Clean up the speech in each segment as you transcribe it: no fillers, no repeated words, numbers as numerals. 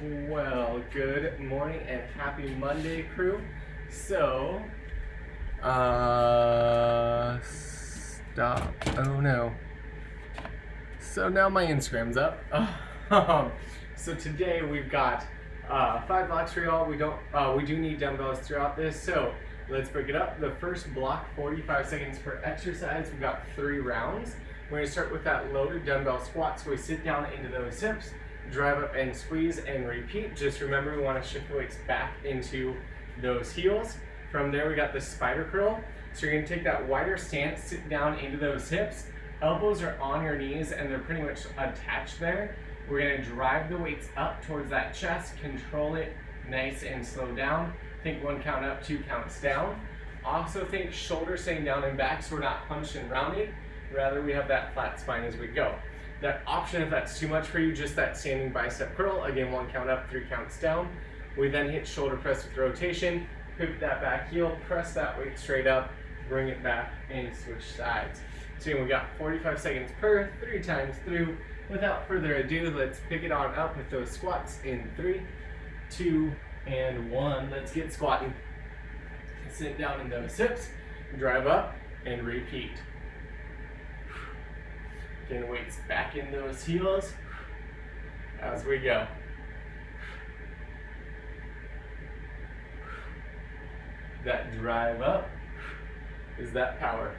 Well, good morning and happy Monday, crew. So, stop. Oh no. So now my Instagram's up. So today we've got 5 blocks for y'all. We do need dumbbells throughout this, so let's break it up. The first block, 45 seconds per exercise. We've got 3 rounds. We're gonna start with that loaded dumbbell squat. So we sit down into those hips, drive up and squeeze and repeat. Just remember we want to shift the weights back into those heels. From there we got the spider curl. So you're going to take that wider stance, sit down into those hips. Elbows are on your knees and they're pretty much attached there. We're going to drive the weights up towards that chest, control it nice and slow down. Think 1 count up, 2 counts down. Also think shoulders staying down and back so we're not hunched and rounded. Rather we have that flat spine as we go. That option, if that's too much for you, just that standing bicep curl. Again, 1 count up, 3 counts down. We then hit shoulder press with rotation, pivot that back heel, press that weight straight up, bring it back, and switch sides. So again, we got 45 seconds per, 3 times through. Without further ado, let's pick it on up with those squats in 3, 2, and 1. Let's get squatting. Sit down in those hips, drive up, and repeat. Getting weights back in those heels as we go. That drive up is that power.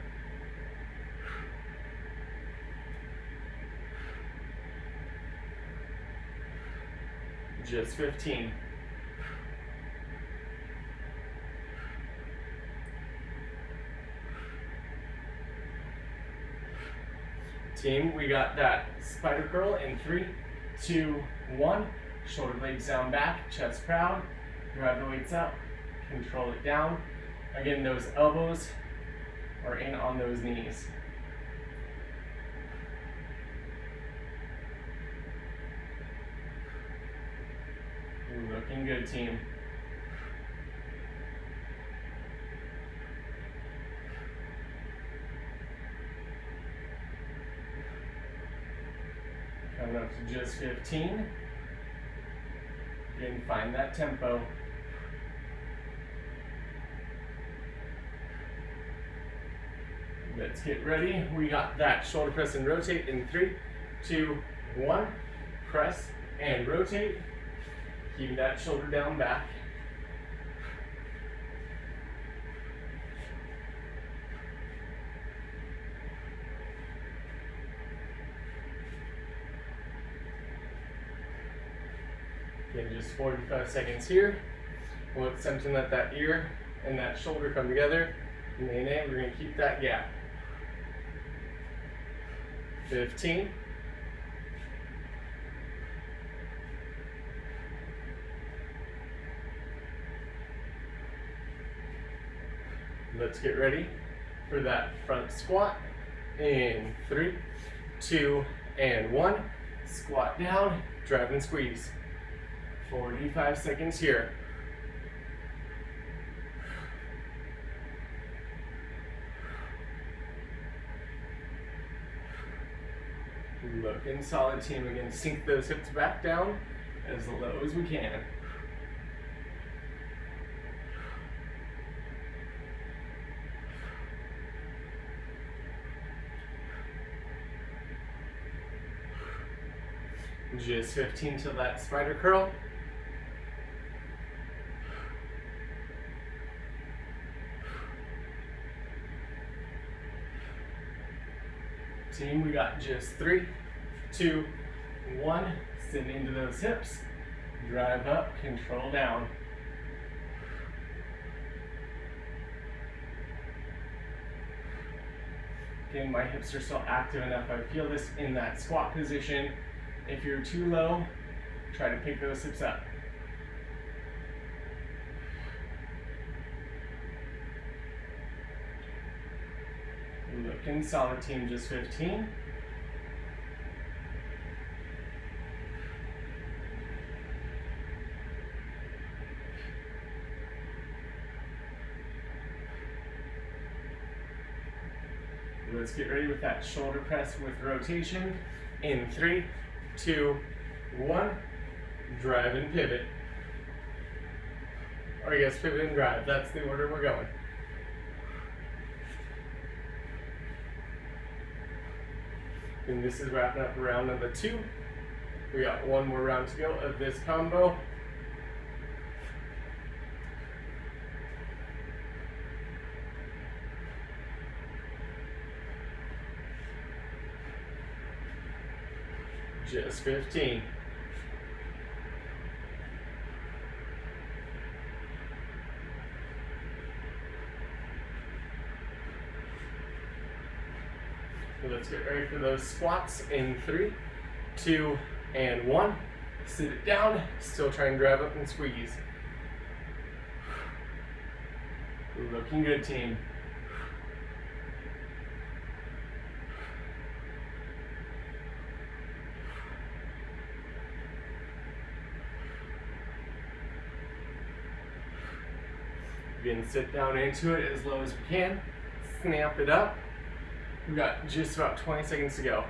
Just 15. Team, we got that spider curl in 3, 2, 1. Shoulder blades down back, chest proud. Drive the weights up, control it down. Again, those elbows are in on those knees. Looking good, team. Coming up to just 15. Again, find that tempo. Let's get ready. We got that shoulder press and rotate in 3, 2, 1. Press and rotate. Keep that shoulder down back. Again, just 45 seconds here. We'll attempt to let that ear and that shoulder come together. And then we're going to keep that gap. 15. Let's get ready for that front squat in 3, 2, and 1. Squat down, drive and squeeze. 45 seconds here. Looking solid, team. Again, sink those hips back down as low as we can. Just 15 to that spider curl. Team, we got just 3, 2, 1. Send into those hips. Drive up, control down. Again, my hips are still active enough. I feel this in that squat position. If you're too low, try to pick those hips up. Looking solid, team, just 15. Let's get ready with that shoulder press with rotation in 3, 2, 1. drive and pivot. Or I guess pivot and drive, that's the order we're going. And this is wrapping up round number 2. We got one more round to go of this combo. Just 15. Let's get ready for those squats in 3, 2, and 1. Sit it down, still try and drive up and squeeze. Looking good, team. Again, sit down into it as low as we can. Snap it up. We've got just about 20 seconds to go.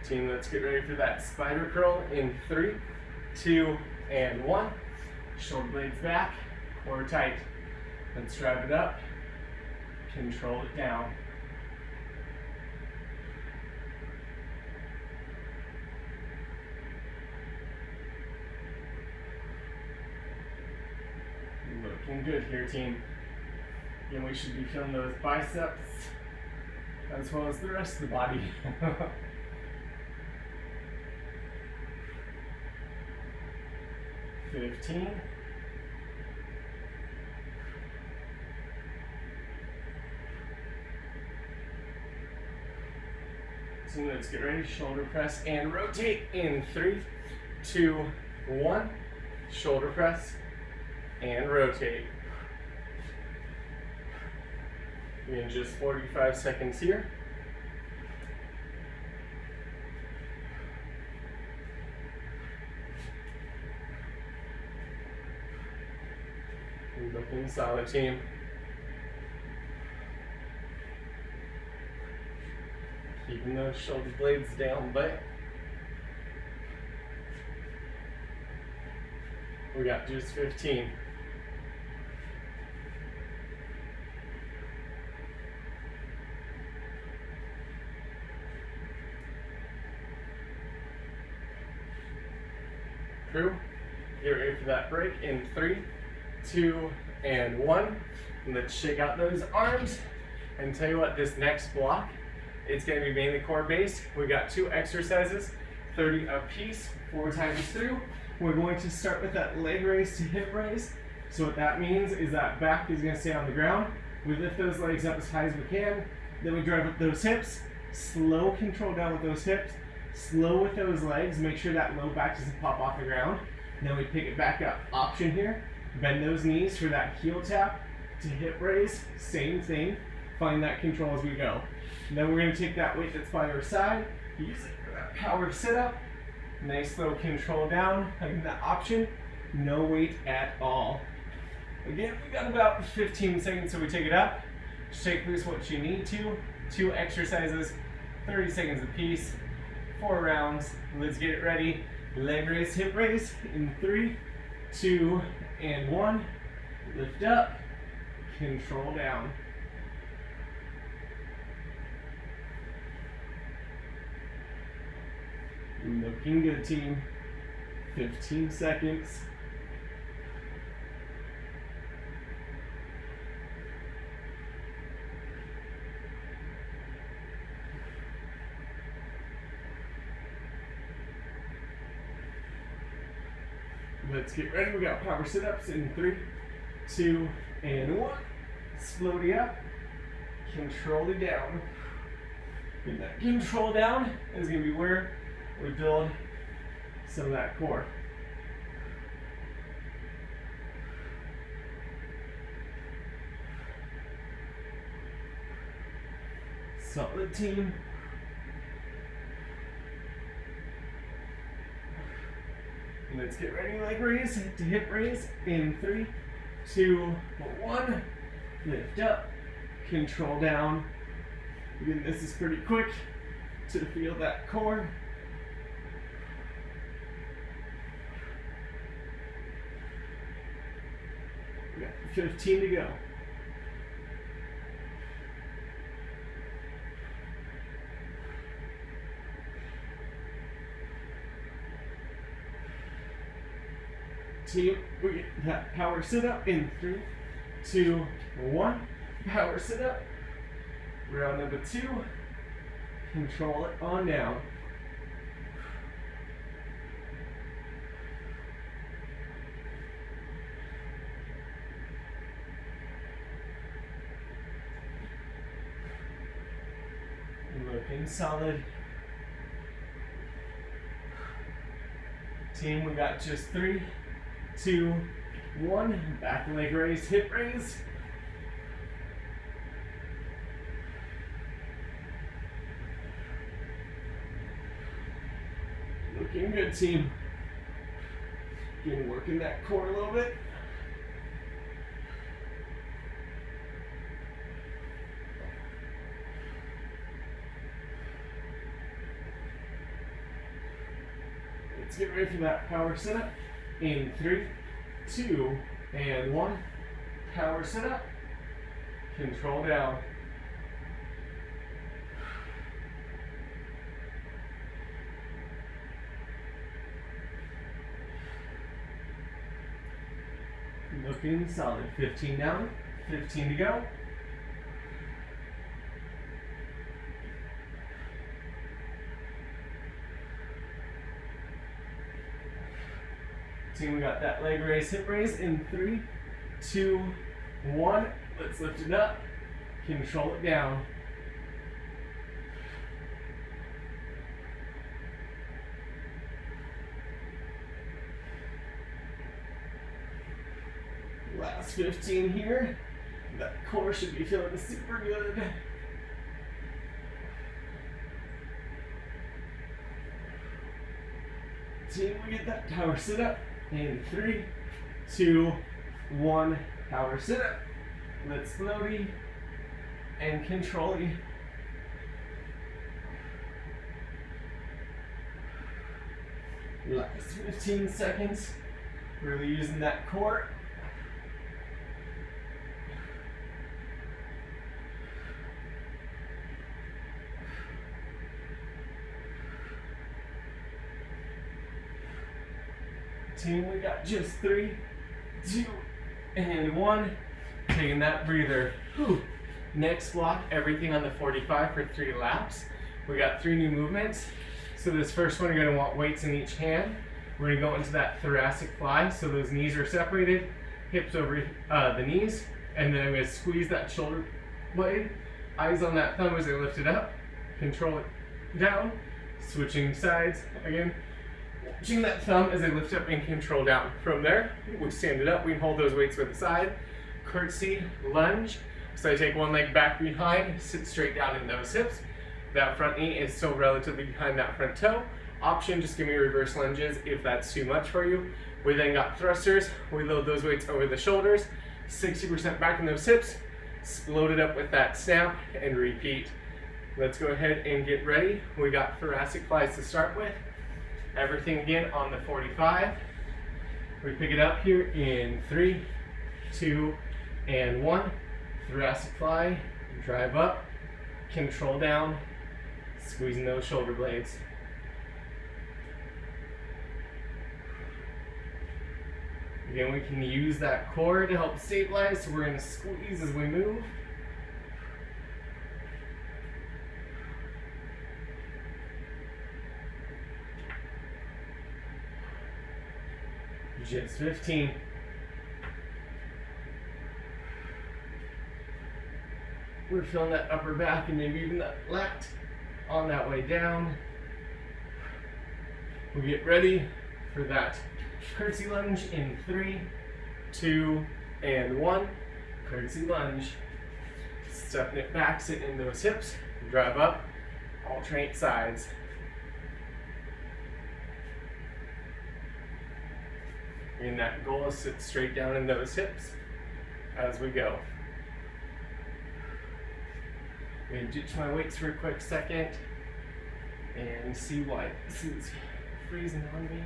Team, let's get ready for that spider curl in 3, 2, and 1. Shoulder blades back, core tight. Let's drive it up, control it down. Looking good here, team. Again, we should be feeling those biceps as well as the rest of the body. $15. So let's get ready. Shoulder press and rotate in 3, 2, 1. Shoulder press and rotate. In just 45 seconds here. Looking solid, team. Keeping those shoulder blades down, but we got just 15. Crew, get ready for that break in 3, 2, and 1. And let's shake out those arms. And tell you what, this next block, it's going to be mainly core based. We got 2 exercises, 30 a piece, 4 times through. We're going to start with that leg raise to hip raise. So what that means is that back is going to stay on the ground. We lift those legs up as high as we can. Then we drive up those hips. Slow control down with those hips. Slow with those legs. Make sure that low back doesn't pop off the ground. Then we pick it back up. Option here. Bend those knees for that heel tap to hip raise. Same thing. Find that control as we go. And then we're going to take that weight that's by our side. Use it for that power sit-up. Nice slow control down. Again, that option. No weight at all. Again, we got about 15 seconds so we take it up. Just take loose what you need to. 2 exercises, 30 seconds apiece, 4 rounds. Let's get it ready. Leg raise, hip raise in 3, 2, and 1. Lift up, control down. Looking good, team. 15 seconds. Let's get ready. We got power sit-ups in 3, 2, and 1. Floaty up, control it down. And that control down is going to be where we build some of that core. Solid, team. Let's get ready. Leg raise to hip raise in 3, 2, 1. Lift up, control down. Again, this is pretty quick to feel that core. We got 15 to go. Team, we get that power sit up in 3, 2, 1. Power sit up. Round number 2. Control it on down. Looking solid. Team, we got just 3, 2, 1. Back leg raise, hip raise. Looking good, team. Again, working that core a little bit. Let's get ready for that power sit up. In 3, 2, and 1. Power sit up. Control down. Looking solid. 15 down, 15 to go. Team, we got that leg raise, hip raise in 3, 2, 1. Let's lift it up. Control it down. Last 15 here. That core should be feeling super good. Team, we get that power sit up in 3, 2, 1. Power sit up. Let's floaty and control-y. Last 15 seconds. Really using that core. Team, we got just 3, 2, and 1. Taking that breather. Whew. Next block, everything on the 45 for 3 laps. We got 3 new movements. So this first one, you're gonna want weights in each hand. We're gonna go into that thoracic fly. So those knees are separated, hips over the knees. And then I'm gonna squeeze that shoulder blade. Eyes on that thumb as I lift it up. Control it down. Switching sides again. Watching that thumb as I lift up and control down. From there, we stand it up. We hold those weights by the side. Curtsy, lunge. So I take one leg back behind, sit straight down in those hips. That front knee is still relatively behind that front toe. Option, just give me reverse lunges if that's too much for you. We then got thrusters. We load those weights over the shoulders. 60% back in those hips. Load it up with that snap and repeat. Let's go ahead and get ready. We got thoracic flies to start with. Everything again on the 45. We pick it up here in 3, 2, and 1. Thoracic fly, drive up, control down, squeezing those shoulder blades. Again, we can use that core to help stabilize, so we're going to squeeze as we move. Just 15. We're feeling that upper back and maybe even that lat on that way down. We'll get ready for that curtsy lunge in 3, 2, and 1. Curtsy lunge. Stepping it back, sit in those hips, drive up, alternate sides. And that goal is sit straight down in those hips. as we go. I'm gonna ditch my weights for a quick second and see why this is freezing on me.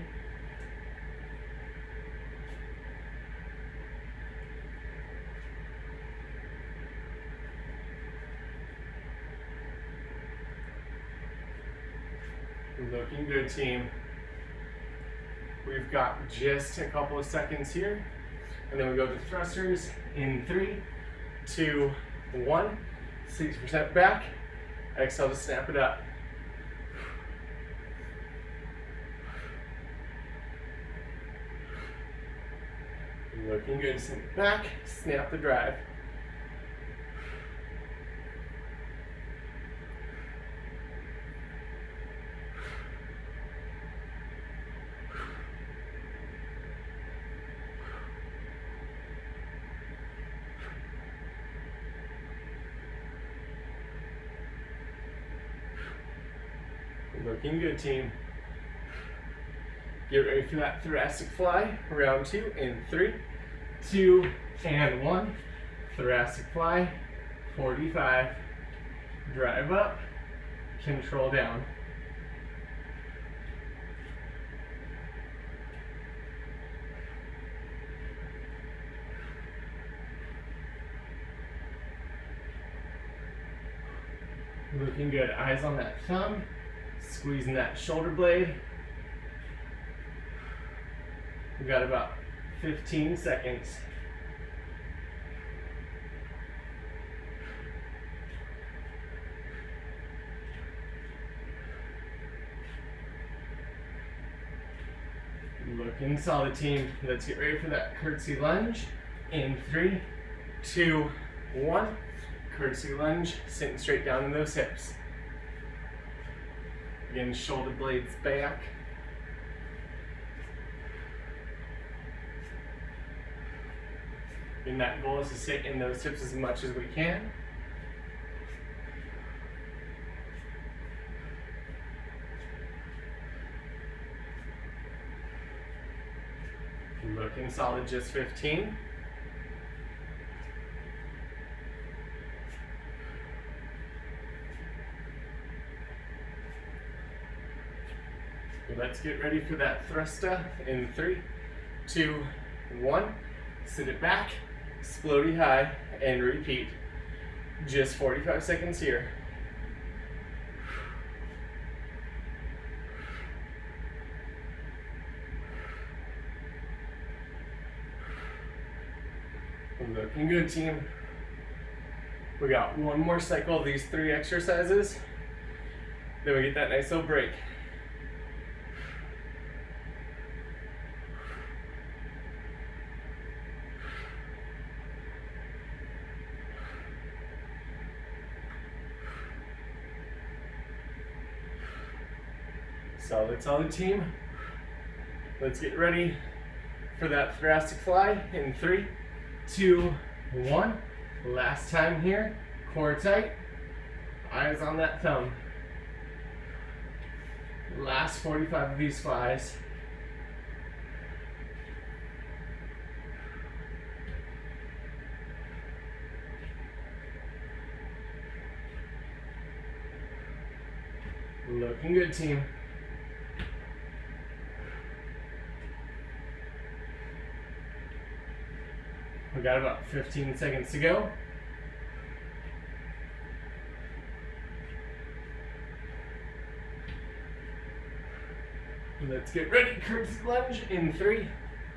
Looking good, team. We've got just a couple of seconds here, and then we go to thrusters in 3, 2, 1. 6% back. Exhale to snap it up. Looking good. Snap back. Snap the drive. Looking good, team. Get ready for that thoracic fly. Round 2 in 3, 2, and 1. Thoracic fly. 45. Drive up. Control down. Looking good. Eyes on that thumb. Squeezing that shoulder blade. We've got about 15 seconds. Looking solid, team. Let's get ready for that curtsy lunge in 3, 2, 1. Curtsy lunge, sitting straight down in those hips. Again, shoulder blades back. And that goal is to sit in those hips as much as we can. Looking solid, just 15. Let's get ready for that thruster in 3, 2, 1. Sit it back, explodey high, and repeat. Just 45 seconds here. Looking good, team. We got one more cycle of these 3 exercises. Then we get that nice little break. Solid team. Let's get ready for that thoracic fly in 3, 2, 1. Last time here. Core tight. Eyes on that thumb. Last 45 of these flies. Looking good, team. We got about 15 seconds to go. Let's get ready. Curtsy lunge in 3,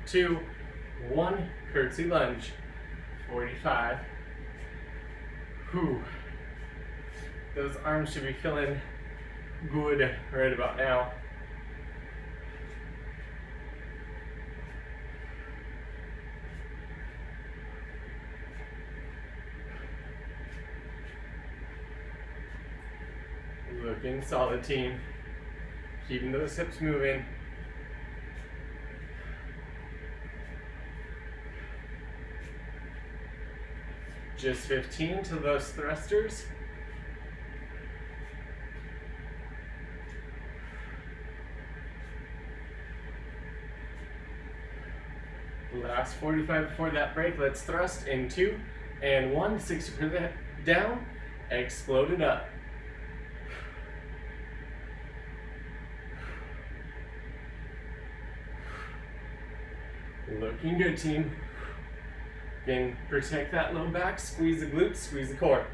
2, 1. Curtsy lunge. 45. Whew. Those arms should be feeling good right about now. Looking solid, team. Keeping those hips moving. Just 15 to those thrusters. Last 45 before that break. Let's thrust in 2 and 1. 60% down. Explode it up. Looking good, team. Again, protect that low back, squeeze the glutes, squeeze the core.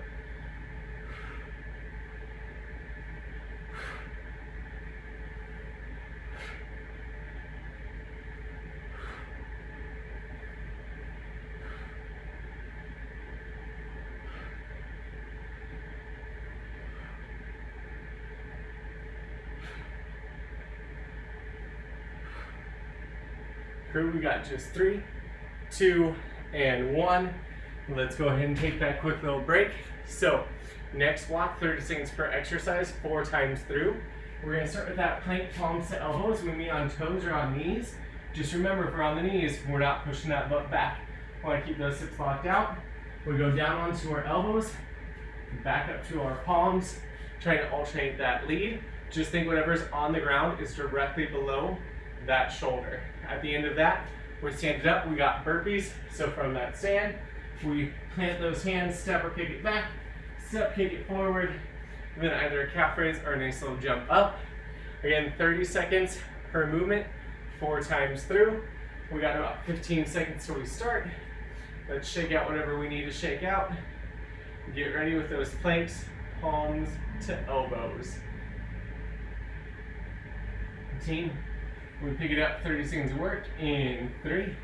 Crew, we got just 3, 2, and 1. Let's go ahead and take that quick little break. So, next block, 30 seconds per exercise, 4 times through. We're gonna start with that plank, palms to elbows. We meet on toes or on knees. Just remember, if we're on the knees, we're not pushing that butt back. We wanna keep those hips locked out. We go down onto our elbows, back up to our palms, trying to alternate that lead. Just think whatever's on the ground is directly below that shoulder. At the end of that, we're standing up, we got burpees. So from that stand, we plant those hands, step or kick it back, step, kick it forward, and then either a calf raise or a nice little jump up. Again, 30 seconds per movement, 4 times through. We got about 15 seconds till we start. Let's shake out whatever we need to shake out. Get ready with those planks, palms to elbows. Team, we pick it up, 30 seconds of work in 3,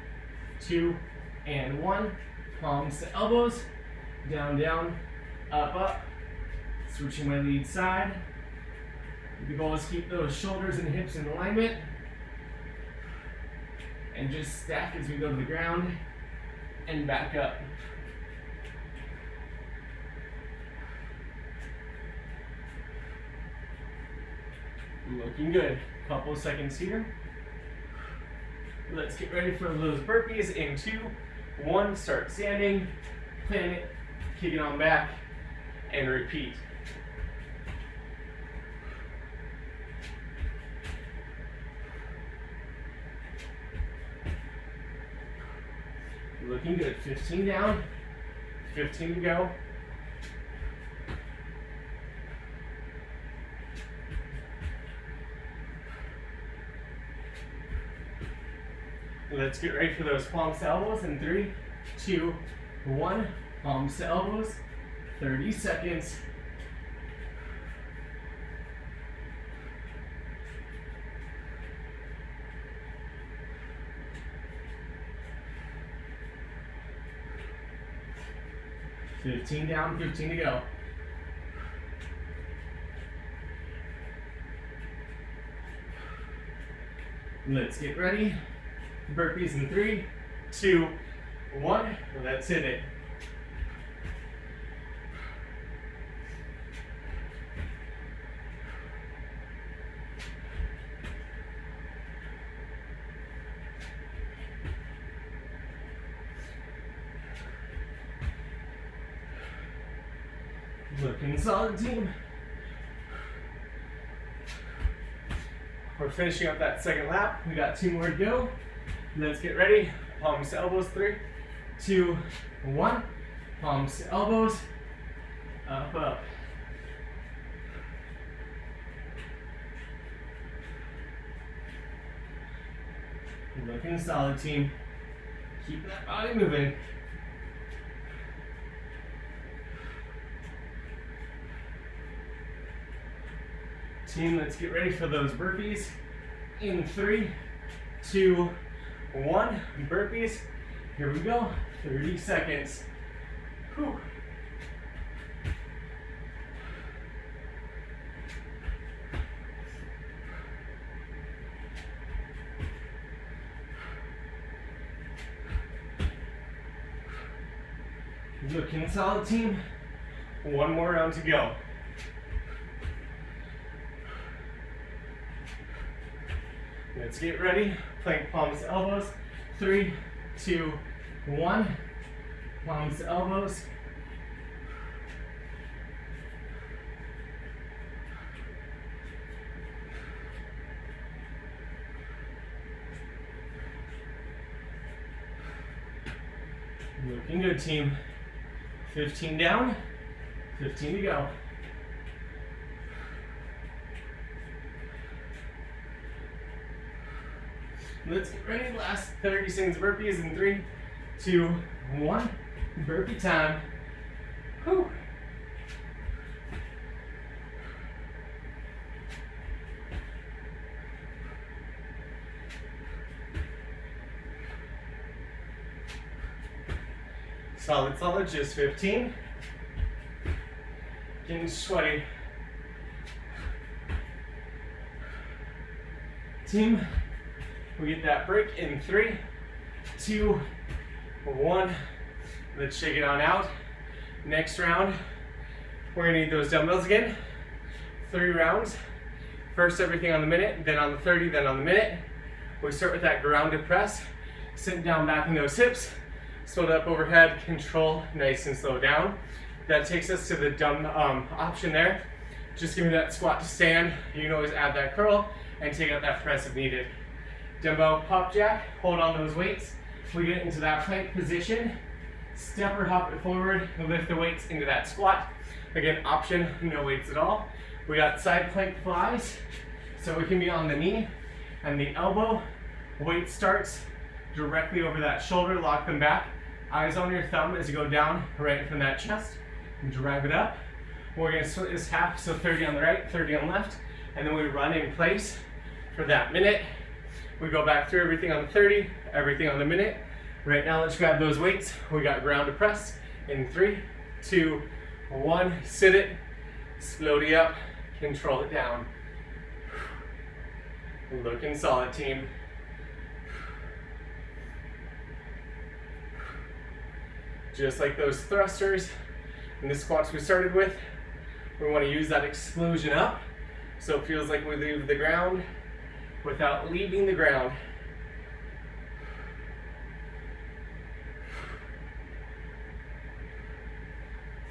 2, and 1. Palms to elbows, down, down, up, up. Switching my lead side. The goal is keep those shoulders and hips in alignment. And just stack as we go to the ground and back up. Looking good. Couple seconds here. Let's get ready for those burpees in 2, 1. Start standing, plant it, kick it on back, and repeat. Looking good. 15 down, 15 to go. Let's get ready for those palms to elbows in 3, 2, 1. Palms to elbows, 30 seconds. $15 down, 15 to go. Let's get ready. Burpees in 3, 2, 1. Let's hit it. Looking solid, team. We're finishing up that second lap. We got 2 more to go. Let's get ready. Palms to elbows, 3, 2, 1. Palms to elbows, up, up. Looking solid, team. Keep that body moving. Team, let's get ready for those burpees in 3, 2, 1. Burpees. Here we go. 30 seconds. Whew. Looking solid, team. 1 more round to go. Let's get ready. Plank, palms to elbows. 3, 2, 1. Palms to elbows. Looking good, team. 15 down, 15 to go. Let's get ready. Last 30 seconds of burpees in 3, 2, 1. Burpee time. Whew. Solid, solid, just 15. Getting sweaty. Team, we get that break in 3, 2, 1. Let's shake it on out. Next round, we're gonna need those dumbbells again. 3 rounds. First everything on the minute, then on the 30, then on the minute. We start with that grounded press. Sitting down back in those hips. Slow it up overhead, control, nice and slow down. That takes us to the dumb option there. Just give me that squat to stand. You can always add that curl and take out that press if needed. Dumbbell pop jack, hold on those weights. We get into that plank position. Step or hop it forward, lift the weights into that squat. Again, option, no weights at all. We got side plank flies, so we can be on the knee and the elbow. Weight starts directly over that shoulder, lock them back. Eyes on your thumb as you go down right from that chest. Drive it up. We're gonna split this half, so 30 on the right, 30 on the left, and then we run in place for that minute. We go back through everything on the 30, everything on the minute. Right now, let's grab those weights. We got ground to press in 3, 2, 1. Sit it, slowly up, control it down. Looking solid, team. Just like those thrusters and the squats we started with, we want to use that explosion up so it feels like we leave the ground without leaving the ground.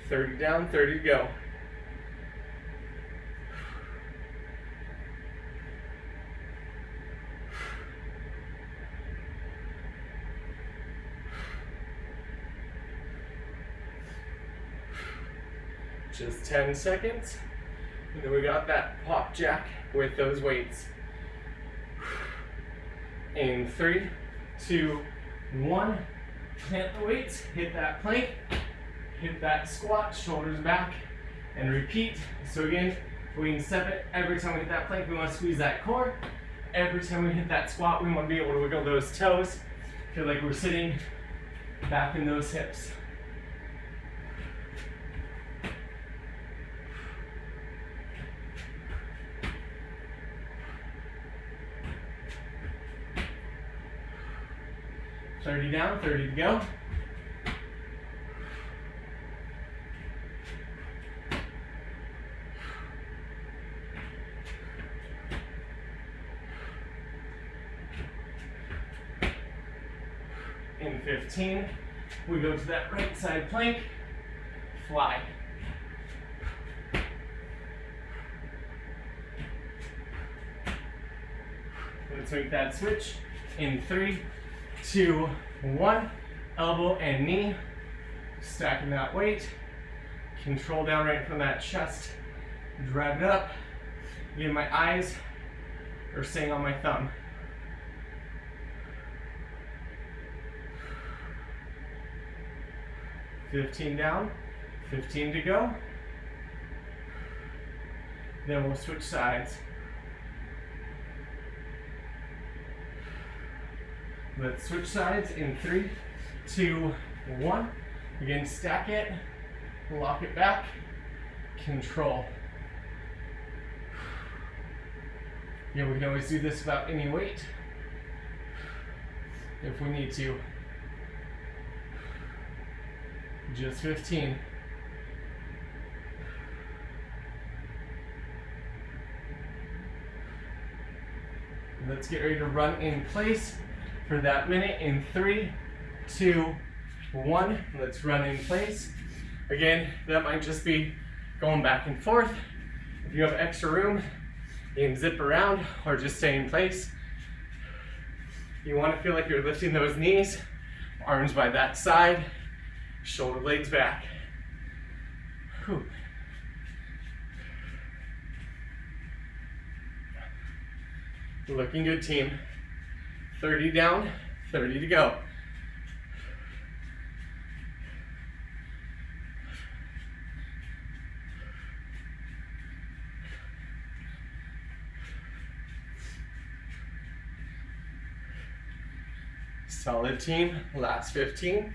$30 down, 30 to go. Just 10 seconds. And then we got that pop jack with those weights. In 3, 2, 1. Plant the weights, hit that plank, hit that squat, shoulders back, and repeat. So again, we can step it. Every time we hit that plank, we want to squeeze that core. Every time we hit that squat, we want to be able to wiggle those toes. Feel like we're sitting back in those hips. $30 down, 30 to go. In 15, we go to that right side plank, fly. Let's make that switch. In 3, 2, 1. Elbow and knee. Stacking that weight. Control down right from that chest. Drive it up. Again, my eyes are staying on my thumb. $15 down, 15 to go. Then we'll switch sides. Let's switch sides in 3, 2, 1. Again, stack it, lock it back, control. Yeah, we can always do this without any weight if we need to. Just 15. Let's get ready to run in place for that minute in 3, 2, 1. Let's run in place. Again, that might just be going back and forth. If you have extra room, you can zip around or just stay in place. You want to feel like you're lifting those knees, arms by that side, Shoulder blades back. Whew. Looking good, team. 30 down, 30 to go. Solid, team. Last 15.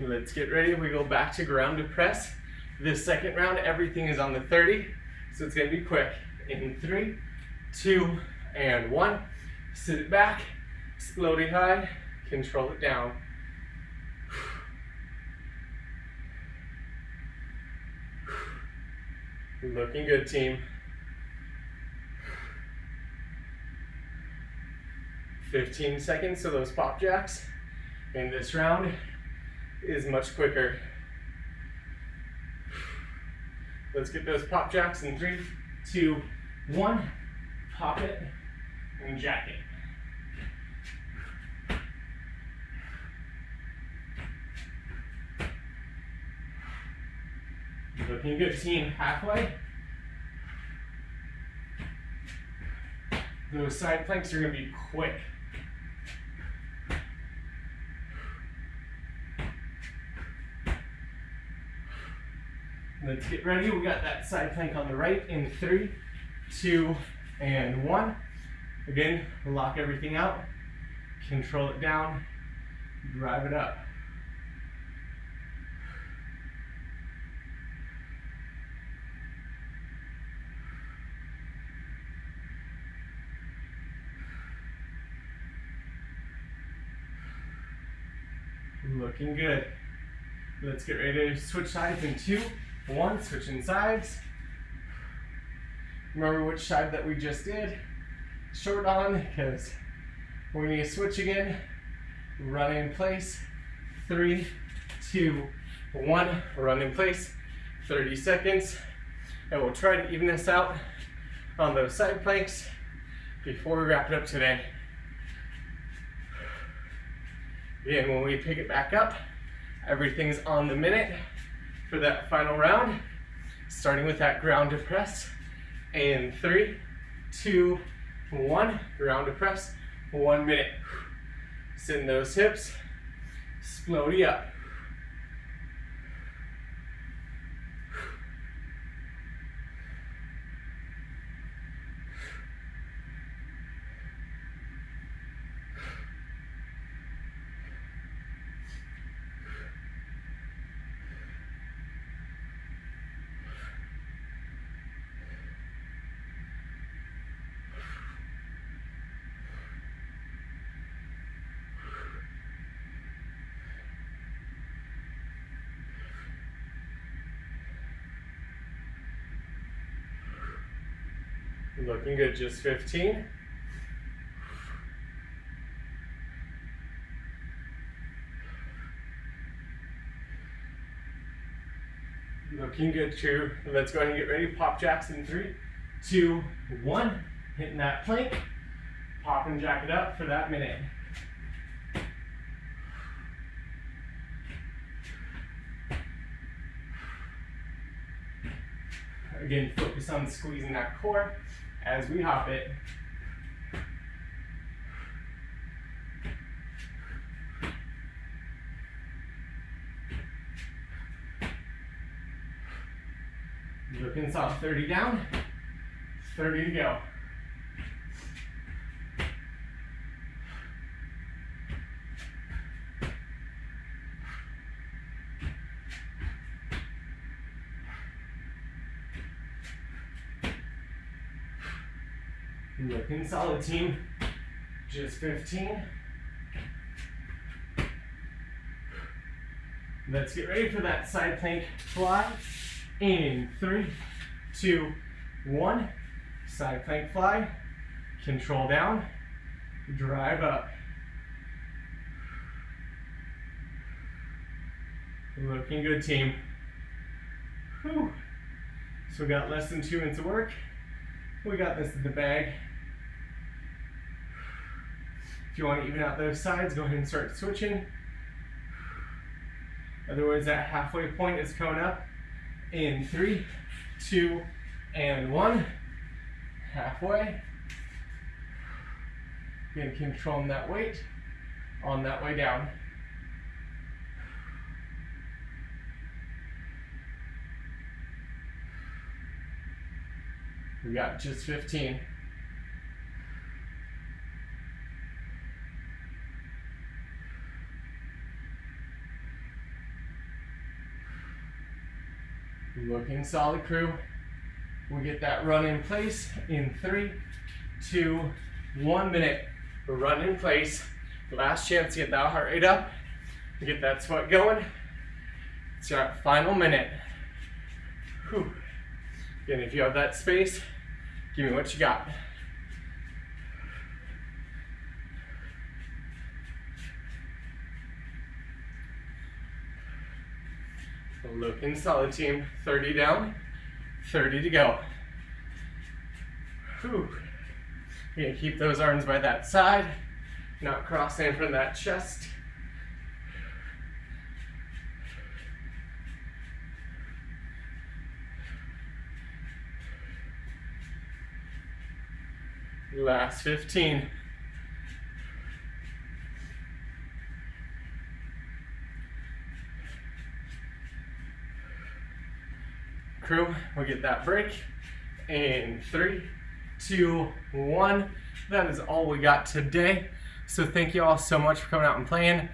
Let's get ready. We go back to ground to press. This second round, everything is on the 30, so it's gonna be quick. In 3, 2, and 1. Sit it back, slowly high, control it down. Looking good, team. 15 seconds, so those pop jacks in this round is much quicker. Let's get those pop jacks in 3, 2, 1. Pop it and jack it. Looking good, team. Halfway. Those side planks are going to be quick. Let's get ready. We got that side plank on the right in 3, 2, and 1. Again, lock everything out, control it down, drive it up. Looking good. Let's get ready to switch sides in 2, 1, switching sides. Remember which side that we just did. Short on, because when you switch again, run in place. 3, 2, 1, run in place. 30 seconds. And we'll try to even this out on those side planks before we wrap it up today. Again, when we pick it back up, everything's on the minute for that final round. Starting with that ground to press. In 3, 2, 1, ground to press, 1 minute. Send those hips, slowly up. Looking good, just 15. Looking good too. Let's go ahead and get ready. Pop jacks in 3, 2, 1. Hitting that plank. Pop and jack it up for that minute. Again, focus on squeezing that core as we hop it. Looking soft, 30 down, 30 to go. Looking solid, team. Just 15. Let's get ready for that side plank fly. In 3, 2, 1. Side plank fly. Control down. Drive up. Looking good, team. Whew. So we got less than 2 minutes of work. We got this in the bag. If you want to even out those sides, go ahead and start switching. Otherwise, that halfway point is coming up in 3, 2, and 1. Halfway. Again, controlling that weight on that way down. We got just 15. Looking solid, crew. We get that run in place in 3, 2, 1 minute. We're running in place. Last chance to get that heart rate up. Get that sweat going. It's our final minute. Whew. Again, if you have that space, give me what you got. Looking solid, team. 30 down, 30 to go. Whew. You're gonna keep those arms by that side, not crossing in front of that chest. Last 15. Crew, we'll get that break in 3, 2, 1. That is all we got today. So thank you all so much for coming out and playing.